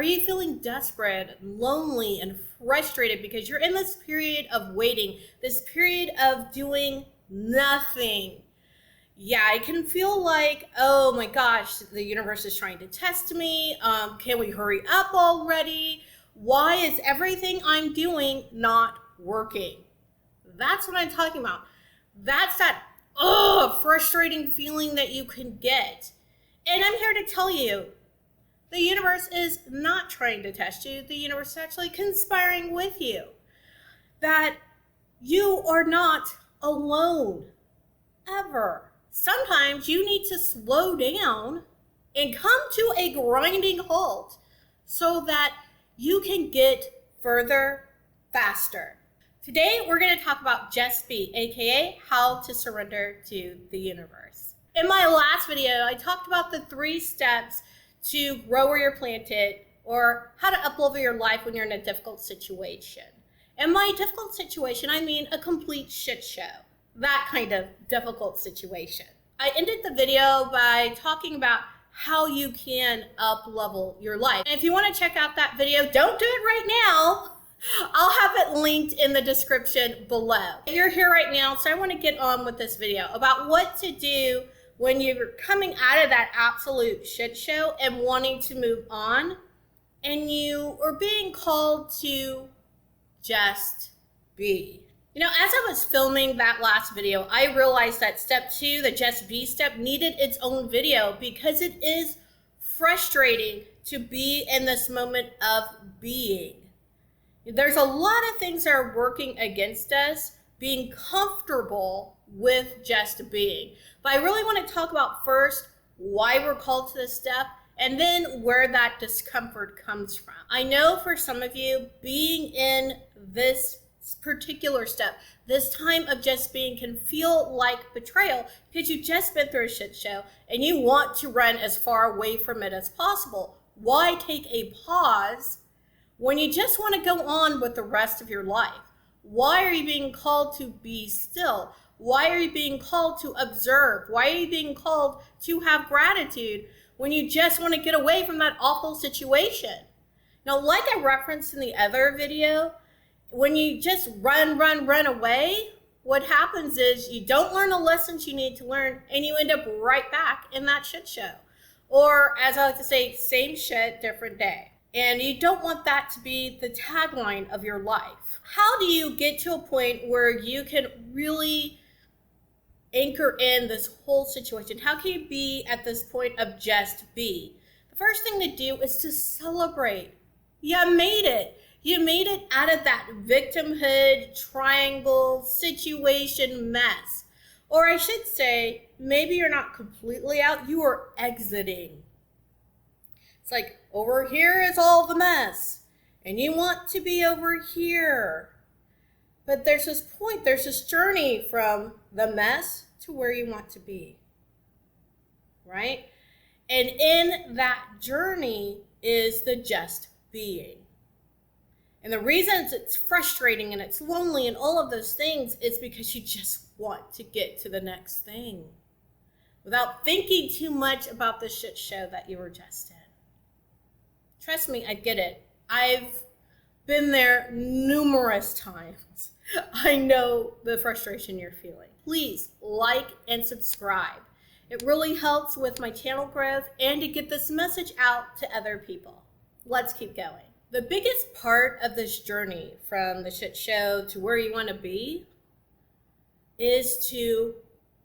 Are you feeling desperate, lonely, and frustrated because you're in this period of waiting, this period of doing nothing? Yeah, it can feel like, oh my gosh, the universe is trying to test me. Can we hurry up already? Why is everything I'm doing not working? That's what I'm talking about. That's that frustrating feeling that you can get. And I'm here to tell you, the universe is not trying to test you. The universe is actually conspiring with you. That you are not alone, ever. Sometimes you need to slow down and come to a grinding halt so that you can get further faster. Today, we're going to talk about Just Be, aka how to surrender to the universe. In my last video, I talked about the 3 steps to grow where you're planted, or how to uplevel your life when you're in a difficult situation. And by difficult situation, I mean a complete shit show. That kind of difficult situation. I ended the video by talking about how you can up-level your life. And if you want to check out that video, don't do it right now. I'll have it linked in the description below. You're here right now, so I want to get on with this video about what to do when you're coming out of that absolute shit show and wanting to move on, and you are being called to just be. You know, as I was filming that last video, I realized that step 2, the Just Be step, needed its own video because it is frustrating to be in this moment of being. There's a lot of things that are working against us being comfortable with just being. But I really want to talk about first why we're called to this step, and then where that discomfort comes from. I know for some of you, being in this particular step, this time of just being, can feel like betrayal because you've just been through a shit show and you want to run as far away from it as possible. Why take a pause when you just want to go on with the rest of your life? Why are you being called to be still? Why are you being called to observe? Why are you being called to have gratitude when you just want to get away from that awful situation? Now, like I referenced in the other video, when you just run away, what happens is you don't learn the lessons you need to learn and you end up right back in that shit show. Or, as I like to say, same shit, different day. And you don't want that to be the tagline of your life. How do you get to a point where you can really anchor in this whole situation? How can you be at this point of just be? The first thing to do is to celebrate. You made it. You made it out of that victimhood, triangle, situation mess. Or I should say, maybe you're not completely out, you are exiting. It's like, over here is all the mess, and you want to be over here. But there's this point, there's this journey from the mess to where you want to be, right? And in that journey is the just being. And the reasons it's frustrating and it's lonely and all of those things is because you just want to get to the next thing without thinking too much about the shit show that you were just in. Trust me, I get it. I've been there numerous times. I know the frustration you're feeling. Please like and subscribe. It really helps with my channel growth and to get this message out to other people. Let's keep going. The biggest part of this journey from the shit show to where you want to be is to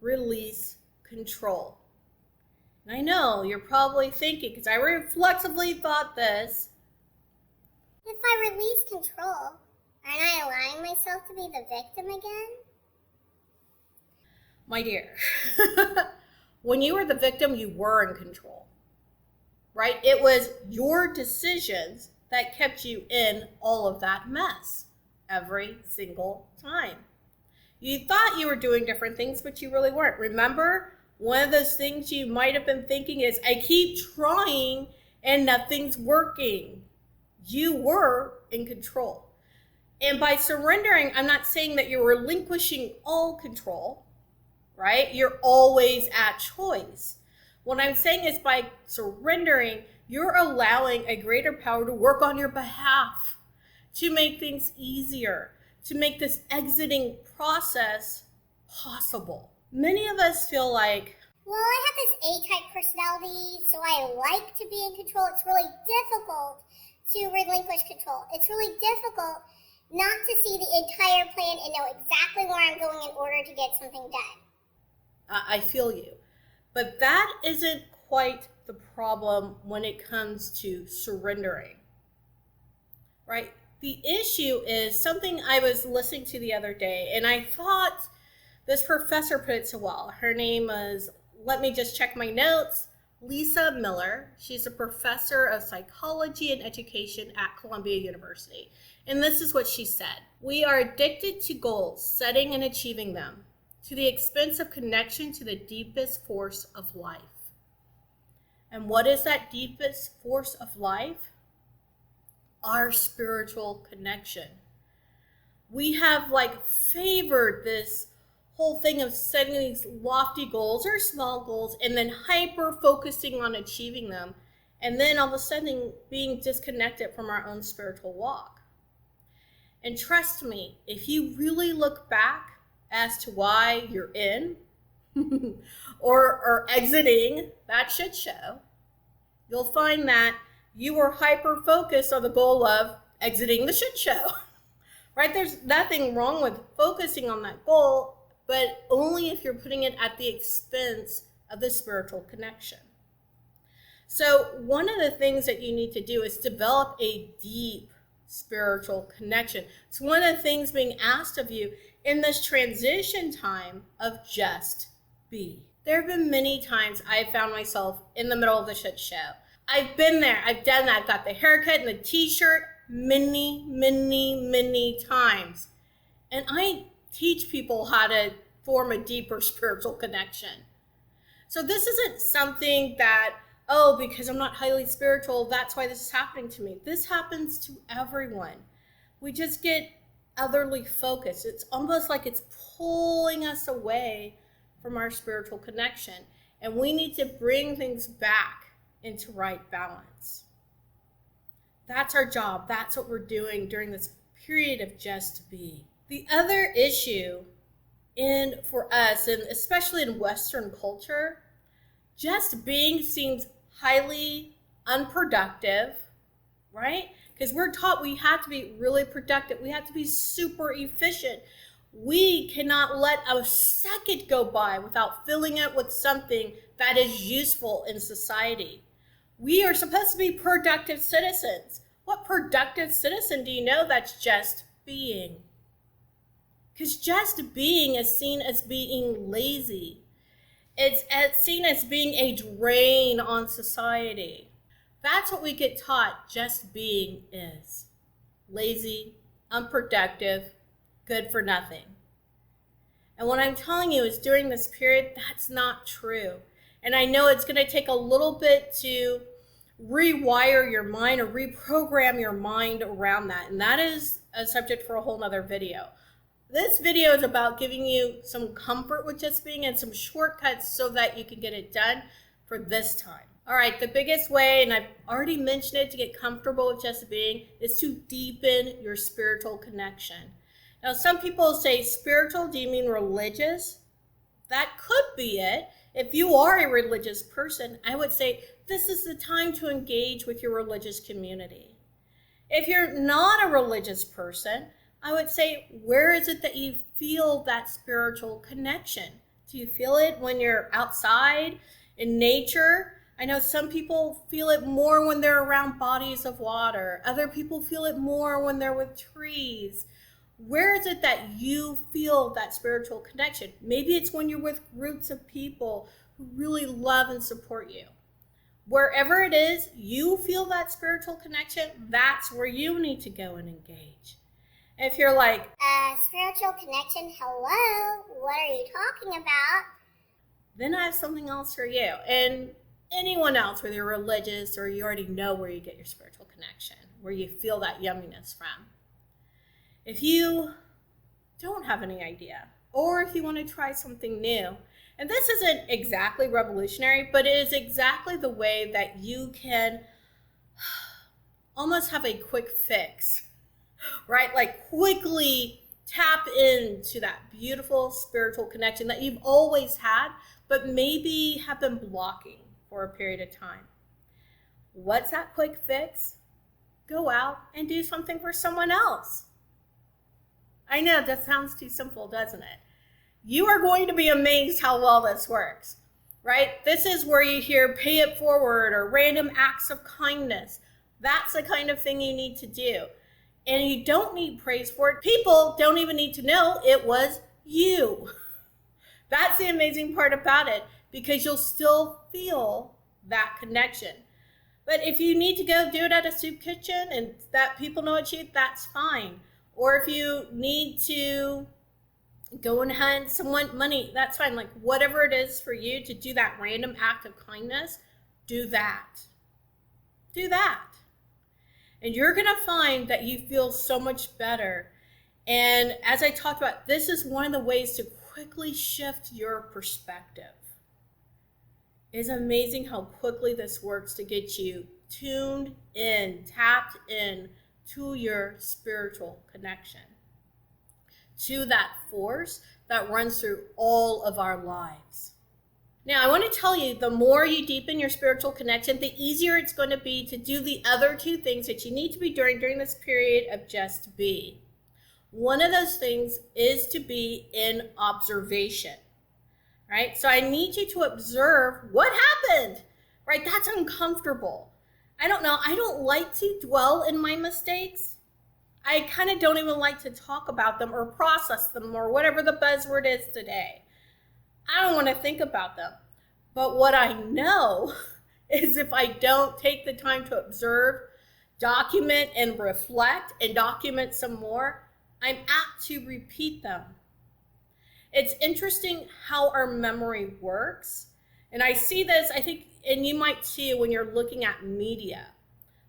release control. And I know you're probably thinking, because I reflexively thought this, if I release control, aren't I allowing myself to be the victim again? My dear, when you were the victim, you were in control, right? It was your decisions that kept you in all of that mess every single time. You thought you were doing different things, but you really weren't. Remember, one of those things you might have been thinking is, I keep trying and nothing's working. You were in control. And by surrendering, I'm not saying that you're relinquishing all control, right? You're always at choice. What I'm saying is by surrendering, You're allowing a greater power to work on your behalf, to make things easier, to make this exiting process possible. Many of us feel like, well, I have this A-type personality, so I like to be in control. It's really difficult to relinquish control. It's really difficult not to see the entire plan and know exactly where I'm going in order to get something done. I feel you. But that isn't quite the problem when it comes to surrendering, right? The issue is something I was listening to the other day, and I thought this professor put it so well. Her name is, let me just check my notes, Lisa Miller. She's a professor of psychology and education at Columbia University. And this is what she said. We are addicted to goals, setting and achieving them, to the expense of connection to the deepest force of life. And what is that deepest force of life? Our spiritual connection. We have favored this whole thing of setting these lofty goals or small goals and then hyper focusing on achieving them, and then all of a sudden being disconnected from our own spiritual walk. And trust me, if you really look back as to why you're in or exiting that shit show, you'll find that you were hyper focused on the goal of exiting the shit show. Right? There's nothing wrong with focusing on that goal, but only if you're putting it at the expense of the spiritual connection. So one of the things that you need to do is develop a deep spiritual connection. It's one of the things being asked of you in this transition time of just be. There have been many times I've found myself in the middle of the shit show. I've been there, I've done that, got the haircut and the t-shirt many, many, many times. And I teach people how to form a deeper spiritual connection. So this isn't something that, oh, because I'm not highly spiritual, that's why this is happening to me. This happens to everyone. We just get otherly focused. It's almost like it's pulling us away from our spiritual connection. And we need to bring things back into right balance. That's our job. That's what we're doing during this period of just be. The other issue for us, and especially in Western culture, just being seems highly unproductive, right? Because we're taught we have to be really productive. We have to be super efficient. We cannot let a second go by without filling it with something that is useful in society. We are supposed to be productive citizens. What productive citizen do you know that's just being? Because just being is seen as being lazy. It's seen as being a drain on society. That's what we get taught just being is. Lazy, unproductive, good for nothing. And what I'm telling you is during this period, that's not true. And I know it's going to take a little bit to rewire your mind or reprogram your mind around that. And that is a subject for a whole nother video. This video is about giving you some comfort with just being and some shortcuts so that you can get it done for this time. All right, the biggest way, and I've already mentioned it, to get comfortable with just being is to deepen your spiritual connection. Now, some people say spiritual, do you mean religious? That could be it. If you are a religious person, I would say this is the time to engage with your religious community. If you're not a religious person, I would say, where is it that you feel that spiritual connection? Do you feel it when you're outside in nature? I know some people feel it more when they're around bodies of water. Other people feel it more when they're with trees. Where is it that you feel that spiritual connection? Maybe it's when you're with groups of people who really love and support you. Wherever it is, you feel that spiritual connection, that's where you need to go and engage. If you're like, spiritual connection, hello, what are you talking about? Then I have something else for you. And anyone else, whether you're religious or you already know where you get your spiritual connection, where you feel that yumminess from. If you don't have any idea, or if you want to try something new, and this isn't exactly revolutionary, but it is exactly the way that you can almost have a quick fix, right? Like quickly tap into that beautiful spiritual connection that you've always had, but maybe have been blocking for a period of time. What's that quick fix? Go out and do something for someone else. I know that sounds too simple, doesn't it? You are going to be amazed how well this works, right? This is where you hear pay it forward or random acts of kindness. That's the kind of thing you need to do. And you don't need praise for it. People don't even need to know it was you. That's the amazing part about it, because you'll still feel that connection. But if you need to go do it at a soup kitchen and that people know it's you, that's fine. Or if you need to go and hand someone money, that's fine. Like whatever it is for you to do that random act of kindness, do that. Do that. And you're going to find that you feel so much better. And as I talked about, this is one of the ways to quickly shift your perspective. It's amazing how quickly this works to get you tuned in, tapped in to your spiritual connection, to that force that runs through all of our lives. Now, I want to tell you, the more you deepen your spiritual connection, the easier it's going to be to do the other two things that you need to be doing during this period of just be. One of those things is to be in observation, right? So I need you to observe what happened, right? That's uncomfortable. I don't know. I don't like to dwell in my mistakes. I kind of don't even like to talk about them or process them or whatever the buzzword is today. I don't want to think about them. But what I know is if I don't take the time to observe, document and reflect and document some more, I'm apt to repeat them. It's interesting how our memory works. And I see this, I think, and you might see it when you're looking at media.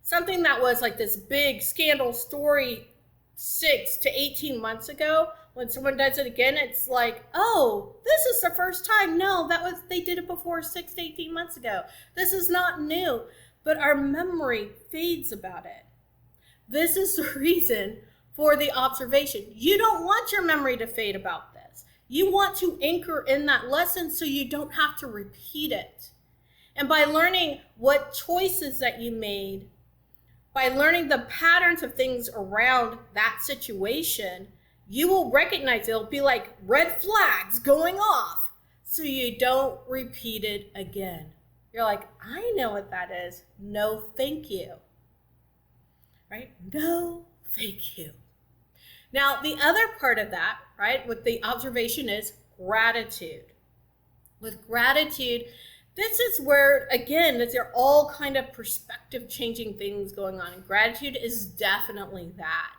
Something that was like this big scandal story 6 to 18 months ago, when someone does it again, it's like, oh, this is the first time. No, they did it before 6 to 18 months ago. This is not new, but our memory fades about it. This is the reason for the observation. You don't want your memory to fade about this. You want to anchor in that lesson so you don't have to repeat it. And by learning what choices that you made, by learning the patterns of things around that situation, you will recognize it'll be like red flags going off so you don't repeat it again. You're like, I know what that is. No, thank you. Right? No, thank you. Now, the other part of that, right, with the observation is gratitude. With gratitude, this is where, again, there are all kind of perspective changing things going on. And gratitude is definitely that.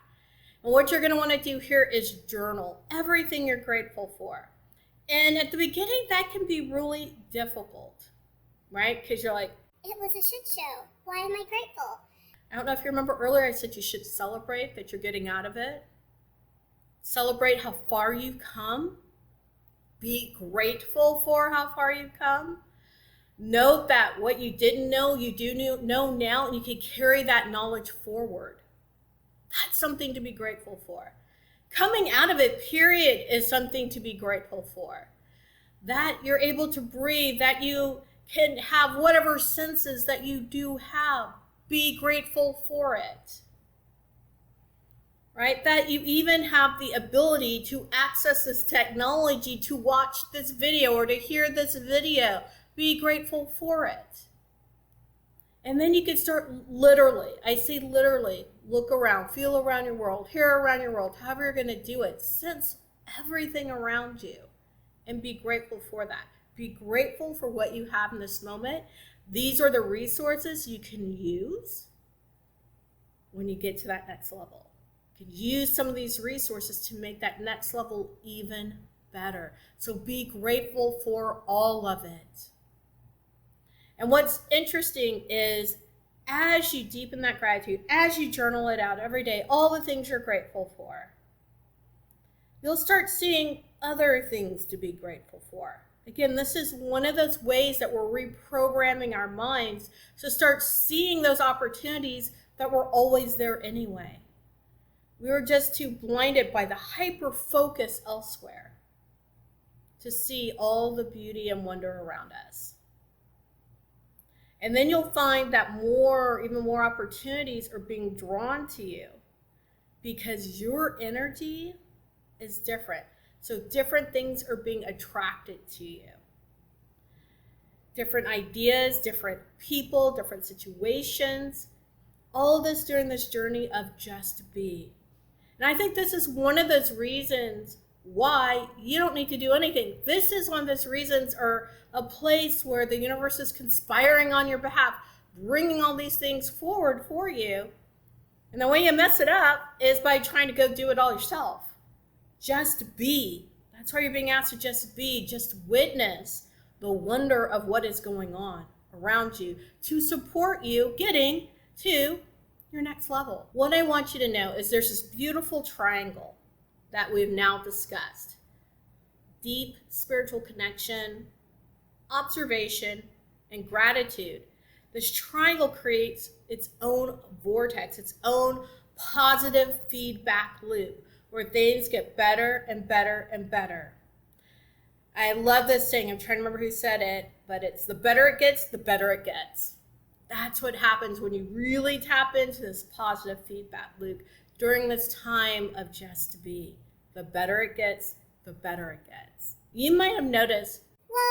And what you're going to want to do here is journal everything you're grateful for. And at the beginning, that can be really difficult, right? Because you're like, it was a shit show. Why am I grateful? I don't know if you remember earlier, I said you should celebrate that you're getting out of it. Celebrate how far you've come. Be grateful for how far you've come. Note that what you didn't know, you do know now, and you can carry that knowledge forward. That's something to be grateful for. Coming out of it, period, is something to be grateful for. That you're able to breathe, that you can have whatever senses that you do have. Be grateful for it. Right? That you even have the ability to access this technology to watch this video or to hear this video. Be grateful for it. And then you can start literally, I say literally, look around, feel around your world, hear around your world, however you're going to do it. Sense everything around you and be grateful for that. Be grateful for what you have in this moment. These are the resources you can use when you get to that next level. You can use some of these resources to make that next level even better. So be grateful for all of it. And what's interesting is as you deepen that gratitude, as you journal it out every day, all the things you're grateful for, you'll start seeing other things to be grateful for. Again, this is one of those ways that we're reprogramming our minds to start seeing those opportunities that were always there anyway. We were just too blinded by the hyper focus elsewhere to see all the beauty and wonder around us. And then you'll find that even more opportunities are being drawn to you because your energy is different. So different things are being attracted to you. Different ideas, different people, different situations. All of this during this journey of just be. And I think this is one of those reasons why you don't need to do anything. This is one of those reasons, or a place where the universe is conspiring on your behalf, bringing all these things forward for you. And the way you mess it up is by trying to go do it all yourself. Just be. That's why you're being asked to just be, just witness the wonder of what is going on around you to support you getting to your next level. What I want you to know is there's this beautiful triangle that we've now discussed. Deep spiritual connection, observation, and gratitude. This triangle creates its own vortex, its own positive feedback loop where things get better and better and better. I love this saying. I'm trying to remember who said it, but it's the better it gets, the better it gets. That's what happens when you really tap into this positive feedback loop during this time of just be. The better it gets, the better it gets. You might have noticed. Well,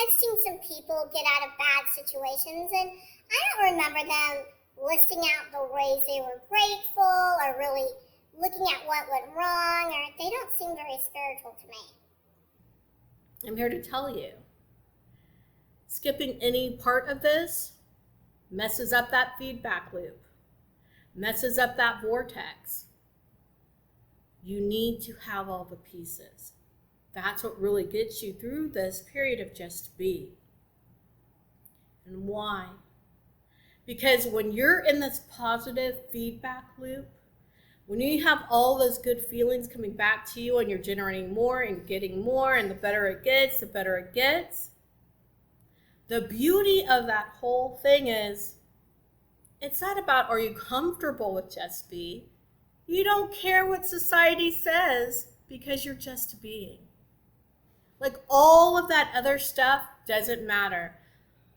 I've seen some people get out of bad situations, and I don't remember them listing out the ways they were grateful or really looking at what went wrong, or they don't seem very spiritual to me. I'm here to tell you, skipping any part of this messes up that feedback loop, messes up that vortex. You need to have all the pieces. That's what really gets you through this period of just be. And why? Because when you're in this positive feedback loop, when you have all those good feelings coming back to you and you're generating more and getting more, and the better it gets, the better it gets, the beauty of that whole thing is, it's not about are you comfortable with just be. You don't care what society says because you're just being. Like all of that other stuff doesn't matter.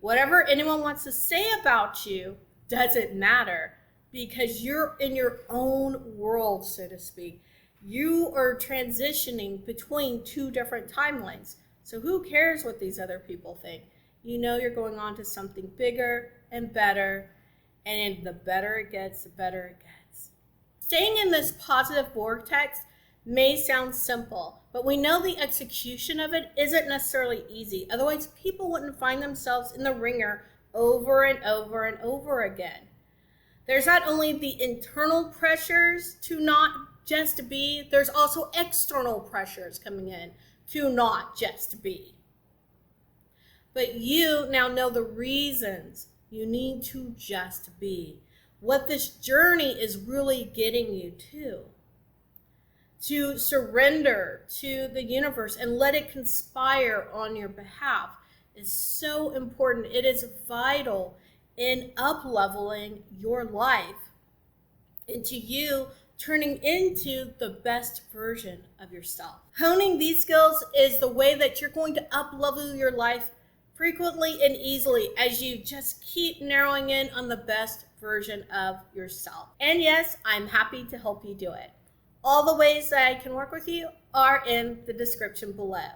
Whatever anyone wants to say about you doesn't matter because you're in your own world, so to speak. You are transitioning between two different timelines. So who cares what these other people think? You know you're going on to something bigger and better, and the better it gets, the better it gets. Staying in this positive vortex may sound simple, but we know the execution of it isn't necessarily easy. Otherwise, people wouldn't find themselves in the ringer over and over and over again. There's not only the internal pressures to not just be, there's also external pressures coming in to not just be. But you now know the reasons you need to just be. What this journey is really getting you to surrender to the universe and let it conspire on your behalf is so important. It is vital in up-leveling your life into you turning into the best version of yourself. Honing these skills is the way that you're going to up-level your life frequently and easily as you just keep narrowing in on the best version of yourself. And yes, I'm happy to help you do it. All the ways that I can work with you are in the description below.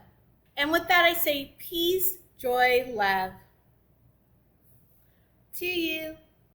And with that, I say peace, joy, love to you.